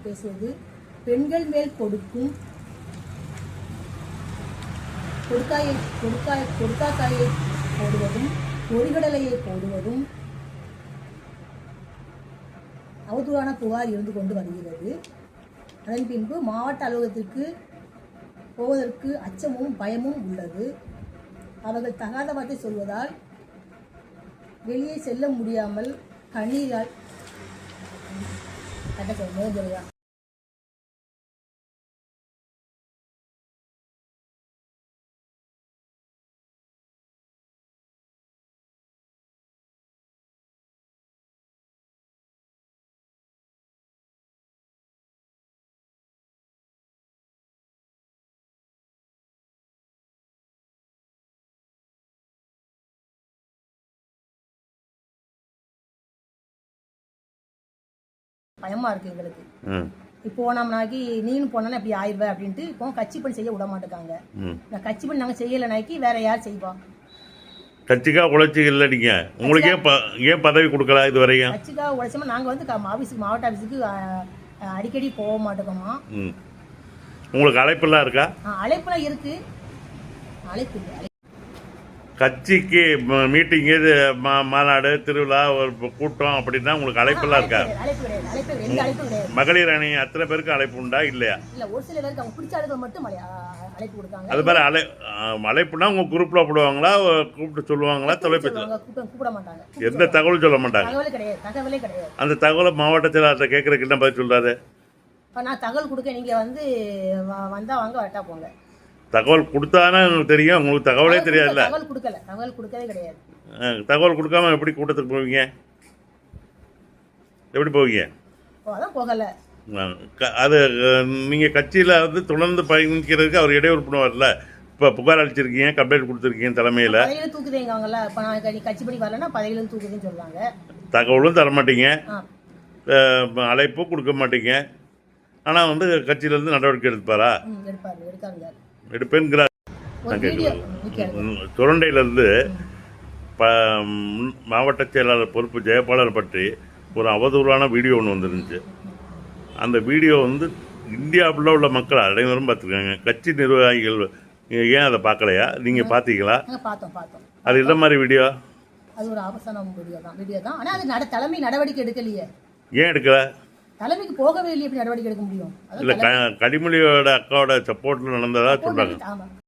பேசுவது பெண்கள் மேல் கொடுக்கும் கொடுக்காக்காயை போடுவதும் பொறிகடலையை போடுவதும் அவதூறான புகார் இருந்து கொண்டு வருகிறது. அதன் பின்பு மாவட்ட அலுவலகத்திற்கு போவதற்கு அச்சமும் பயமும் உள்ளது. அவர்கள் தகாத வார்த்தை சொல்வதால் வெளியே செல்ல முடியாமல் கண்ணீரால் பயமா இருக்கு எங்களுக்கு. இப்போ போனோம்னாக்கி நீனும் போனா இப்படி ஆயிடுவேன் அப்படின்ட்டு இப்போ கட்சி பணி செய்ய விட மாட்டேங்காங்க. நான் கட்சி பணி நாங்கள் செய்யலைனாக்கி வேற யார் செய்வா? கட்சிக்காக உழைச்சி இல்லை நீங்க, உங்களுக்கே ஏன் பதவி கொடுக்கல இது வரையும்? கட்சிக்காக உழைச்சோமா நாங்கள் வந்து ஆஃபீஸுக்கு மாவட்ட ஆஃபீஸுக்கு அடிக்கடி போக மாட்டோமா. உங்களுக்கு அழைப்பெல்லாம் இருக்கா? அழைப்பெல்லாம் இருக்கு. அழைப்பு இல்லை. கட்சிக்கு மீட்டிங்கு, மாநாடு, திருவிழா, ஒரு கூட்டம் அப்படின்னா உங்களுக்கு அழைப்பெல்லாம் இருக்கா? மகளிர் அணி அத்தனை பேருக்கு அழைப்பு உண்டா இல்லையா? அது மாதிரி அழைப்புனா உங்க குரூப்ல போடுவாங்களா, கூப்பிட்டு சொல்லுவாங்களா? தொலைபேசி எந்த தகவலும் சொல்ல மாட்டாங்க. அந்த தகவலை மாவட்ட செயலாளர்கிட்ட கேட்கறதுக்கு என்ன பதில் சொல்றாரு? நான் தகவல் கொடுக்க நீங்க வந்து வந்தா வாங்க, வரட்டா போங்க. தகவல் கொடுத்தானே தெரியும், உங்களுக்கு தகவலே தெரியாதுல்ல. தகவல் கொடுக்கவே கிடையாது. தகவல் கொடுக்காம எப்படி கூட்டத்துக்கு போவீங்க? எப்படி போவீங்க? போகல. அது நீங்கள் கட்சியில் வந்து தொடர்ந்து பயணிக்கிறதுக்கு அவர் இடையூறு பண்ணுவார்ல. இப்போ புகார் அளிச்சிருக்கீங்க, கம்ப்ளைண்ட் கொடுத்துருக்கீங்க தலைமையில். தூக்குதேங்கல்ல. இப்போ நான் கட்சி பணி வரலன்னா பதவியிலும் தூக்குதுன்னு சொல்லுவாங்க. தகவலும் தர மாட்டீங்க, அழைப்பும் கொடுக்க மாட்டீங்க. ஆனால் வந்து கட்சியிலேருந்து நடவடிக்கை எடுப்பாரா? எடுப்பேன்கிறார். சுரண்டையிலிருந்து மாவட்ட செயலாளர் பொறுப்பு ஜெயபாலர் பற்றி ஒரு அவதூறான வீடியோ ஒன்று வந்துருந்துச்சு. அந்த வீடியோ வந்து இந்தியாவில் உள்ள மக்கள் அனைவரும் பார்த்துருக்காங்க. கட்சி நிர்வாகிகள் ஏன் அதை பார்க்கலையா? நீங்கள் பார்த்தீங்களா? அது இந்த மாதிரி வீடியோ? அது ஒரு அவசர வீடியோ தான். ஆனால் அது தலைமை நடவடிக்கை எடுக்கலையே. ஏன் எடுக்கல? தலைமைக்கு போகவே இல்லை, எப்படி நடவடிக்கை எடுக்க முடியும்? இல்லை, கனிமொழியோட அக்காவோட சப்போர்ட்டில் நடந்ததா சொல்கிறாங்க.